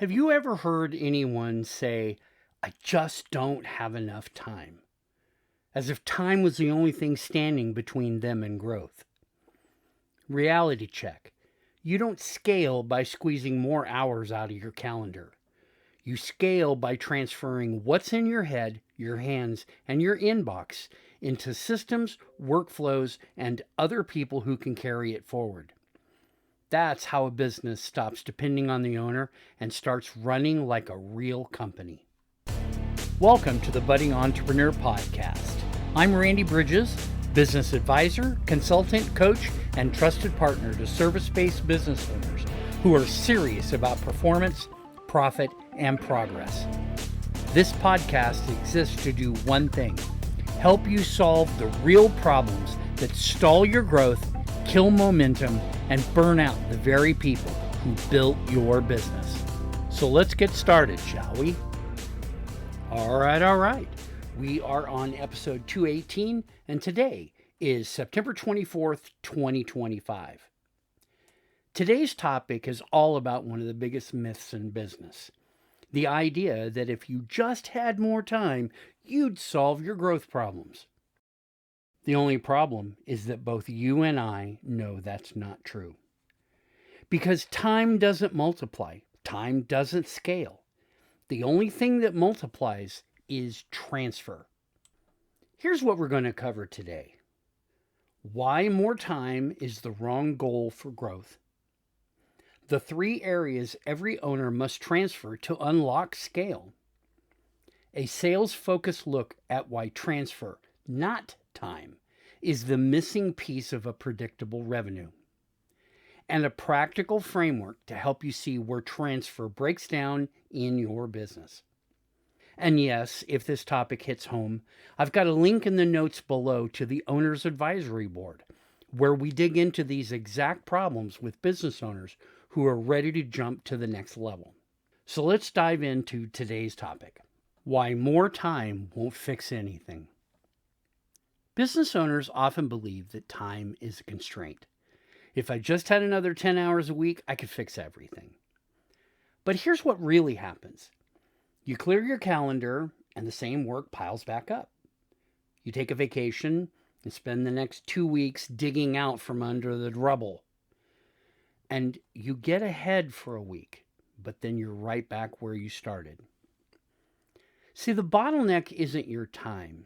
Have you ever heard anyone say, I just don't have enough time? As if time was the only thing standing between them and growth. Reality check. You don't scale by squeezing more hours out of your calendar. You scale by transferring what's in your head, your hands, and your inbox into systems, workflows, and other people who can carry it forward. That's how a business stops depending on the owner and starts running like a real company. Welcome to the Budding Entrepreneur Podcast. I'm Randy Bridges, business advisor, consultant, coach, and trusted partner to service-based business owners who are serious about performance, profit, and progress. This podcast exists to do one thing: help you solve the real problems that stall your growth, kill momentum, and burn out the very people who built your business. So let's get started, shall we? All right. We are on episode 218, and today is September 24th, 2025. Today's topic is all about one of the biggest myths in business. The idea that if you just had more time, you'd solve your growth problems. The only problem is that both you and I know that's not true. Because time doesn't multiply, time doesn't scale. The only thing that multiplies is transfer. Here's what we're going to cover today: why more time is the wrong goal for growth, the 3 areas every owner must transfer to unlock scale, a sales-focused look at why transfer, not time, is the missing piece of a predictable revenue, and a practical framework to help you see where transfer breaks down in your business. And yes, if this topic hits home, I've got a link in the notes below to the Owner's Advisory Board, where we dig into these exact problems with business owners who are ready to jump to the next level. So let's dive into today's topic: why more time won't fix anything. Business owners often believe that time is a constraint. If I just had another 10 hours a week, I could fix everything. But here's what really happens. You clear your calendar and the same work piles back up. You take a vacation and spend the next 2 weeks digging out from under the rubble. And you get ahead for a week, but then you're right back where you started. See, the bottleneck isn't your time.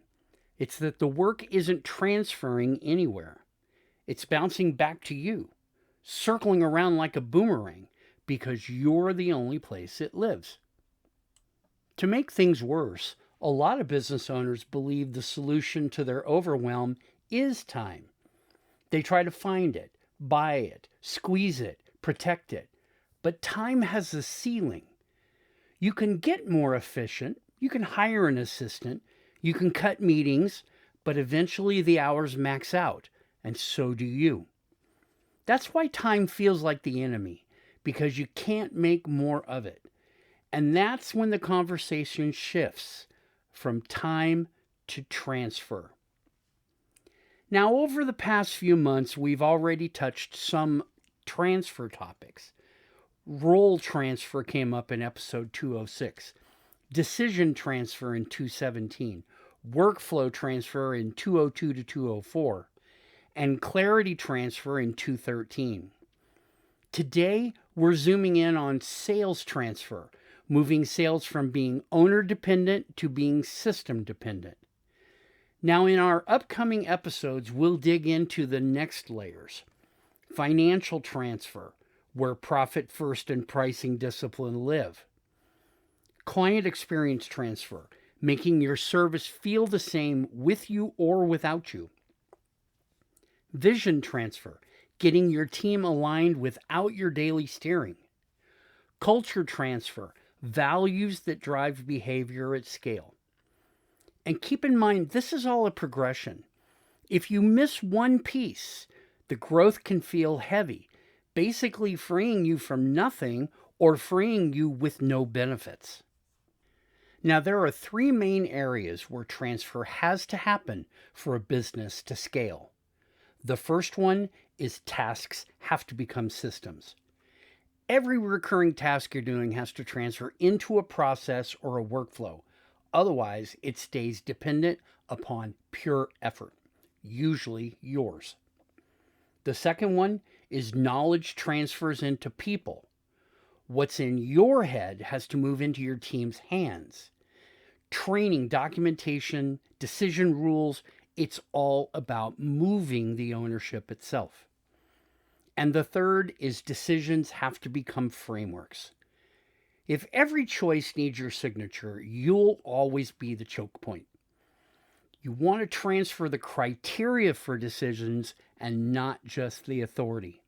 It's that the work isn't transferring anywhere. It's bouncing back to you, circling around like a boomerang, because you're the only place it lives. To make things worse, a lot of business owners believe the solution to their overwhelm is time. They try to find it, buy it, squeeze it, protect it. But time has a ceiling. You can get more efficient, you can hire an assistant, you can cut meetings, but eventually the hours max out, and so do you. That's why time feels like the enemy, because you can't make more of it. And that's when the conversation shifts from time to transfer. Now, over the past few months, we've already touched some transfer topics. Role transfer came up in episode 206, decision transfer in 217, workflow transfer in 202 to 204, and clarity transfer in 213. Today, we're zooming in on sales transfer, moving sales from being owner-dependent to being system-dependent. Now, in our upcoming episodes, we'll dig into the next layers: financial transfer, where profit first and pricing discipline live; client experience transfer, making your service feel the same with you or without you; vision transfer, getting your team aligned without your daily steering; culture transfer, values that drive behavior at scale. And keep in mind, this is all a progression. If you miss one piece, the growth can feel heavy, basically freeing you from nothing or freeing you with no benefits. Now, there are 3 main areas where transfer has to happen for a business to scale. The first one is tasks have to become systems. Every recurring task you're doing has to transfer into a process or a workflow. Otherwise, it stays dependent upon pure effort, usually yours. The second one is knowledge transfers into people. What's in your head has to move into your team's hands. Training, documentation, decision rules, it's all about moving the ownership itself. And the third is decisions have to become frameworks. If every choice needs your signature, you'll always be the choke point. You want to transfer the criteria for decisions and not just the authority.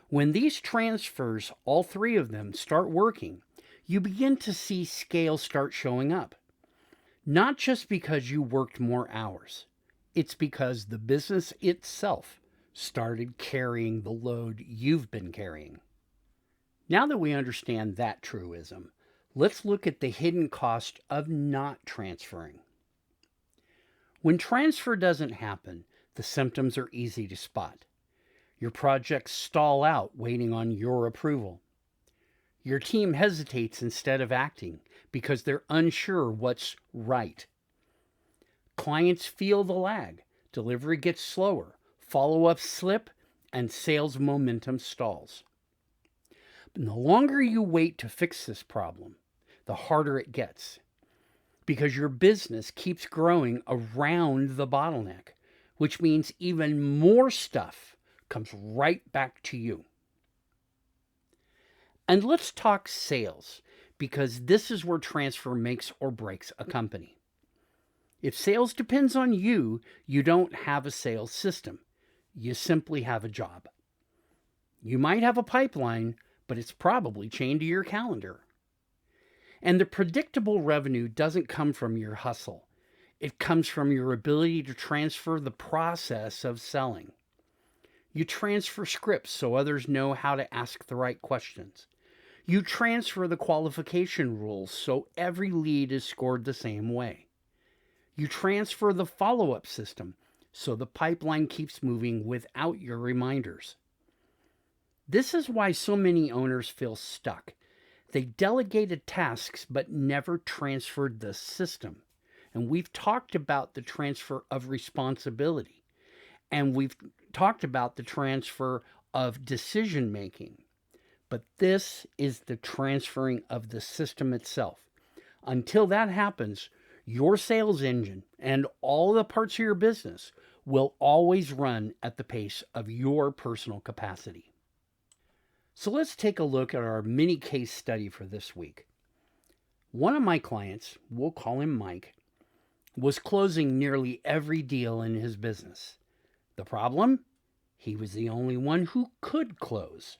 When these transfers, all three of them, start working, you begin to see scale start showing up. Not just because you worked more hours, it's because the business itself started carrying the load you've been carrying. Now that we understand that truism, let's look at the hidden cost of not transferring. When transfer doesn't happen, the symptoms are easy to spot. Your projects stall out waiting on your approval. Your team hesitates instead of acting because they're unsure what's right. Clients feel the lag. Delivery gets slower. Follow-ups slip, and sales momentum stalls. But the longer you wait to fix this problem, the harder it gets because your business keeps growing around the bottleneck, which means even more stuff comes right back to you. And let's talk sales, because this is where transfer makes or breaks a company. If sales depends on you, you don't have a sales system. You simply have a job. You might have a pipeline, but it's probably chained to your calendar. And the predictable revenue doesn't come from your hustle. It comes from your ability to transfer the process of selling. You transfer scripts so others know how to ask the right questions. You transfer the qualification rules so every lead is scored the same way. You transfer the follow-up system so the pipeline keeps moving without your reminders. This is why so many owners feel stuck. They delegated tasks but never transferred the system. And we've talked about the transfer of responsibility. And we've talked about the transfer of decision making. But this is the transferring of the system itself. Until that happens, your sales engine and all the parts of your business will always run at the pace of your personal capacity. So let's take a look at our mini case study for this week. One of my clients, we'll call him Mike, was closing nearly every deal in his business. The problem? He was the only one who could close.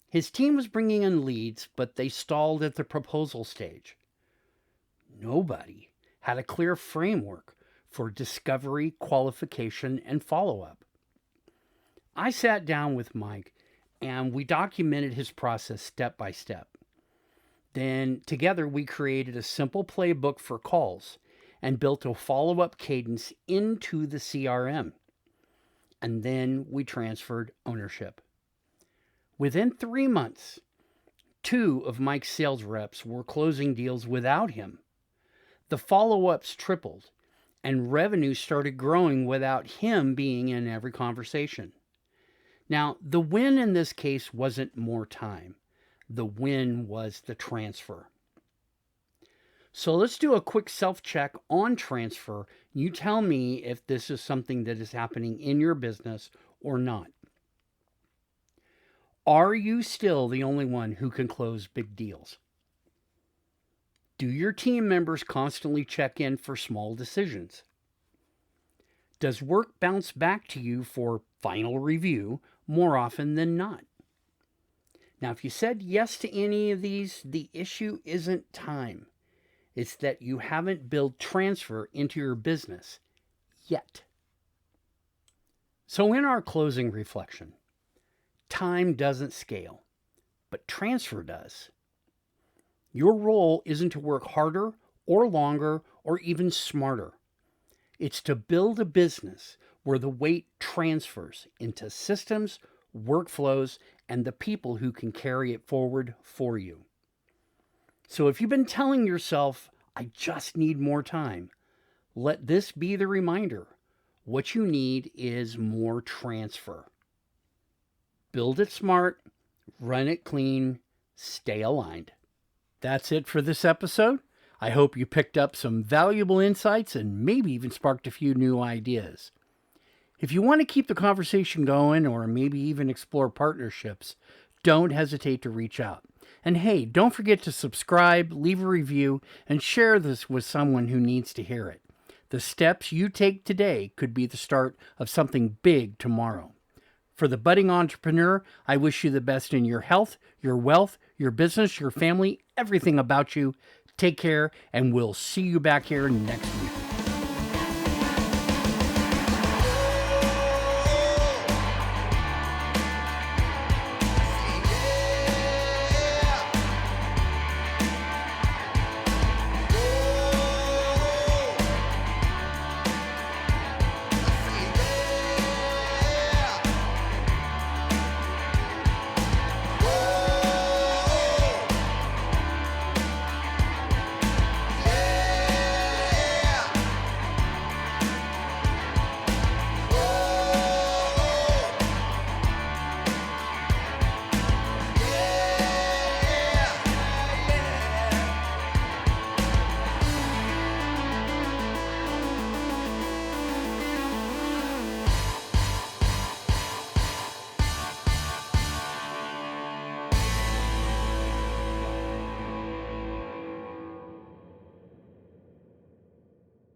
His team was bringing in leads, but they stalled at the proposal stage. Nobody had a clear framework for discovery, qualification, and follow-up. I sat down with Mike and we documented his process step by step. Then together we created a simple playbook for calls and built a follow-up cadence into the CRM. And then we transferred ownership. Within 3 months, 2 of Mike's sales reps were closing deals without him. The follow-ups tripled, and revenue started growing without him being in every conversation. Now, the win in this case wasn't more time. The win was the transfer. So let's do a quick self-check on transfer. You tell me if this is something that is happening in your business or not. Are you still the only one who can close big deals? Do your team members constantly check in for small decisions? Does work bounce back to you for final review more often than not? Now, if you said yes to any of these, the issue isn't time. It's that you haven't built transfer into your business yet. So in our closing reflection, time doesn't scale, but transfer does. Your role isn't to work harder or longer or even smarter. It's to build a business where the weight transfers into systems, workflows, and the people who can carry it forward for you. So if you've been telling yourself, I just need more time, let this be the reminder. What you need is more transfer. Build it smart, run it clean, stay aligned. That's it for this episode. I hope you picked up some valuable insights and maybe even sparked a few new ideas. If you want to keep the conversation going or maybe even explore partnerships, don't hesitate to reach out. And hey, don't forget to subscribe, leave a review, and share this with someone who needs to hear it. The steps you take today could be the start of something big tomorrow. For the budding entrepreneur, I wish you the best in your health, your wealth, your business, your family, everything about you. Take care, and we'll see you back here next week.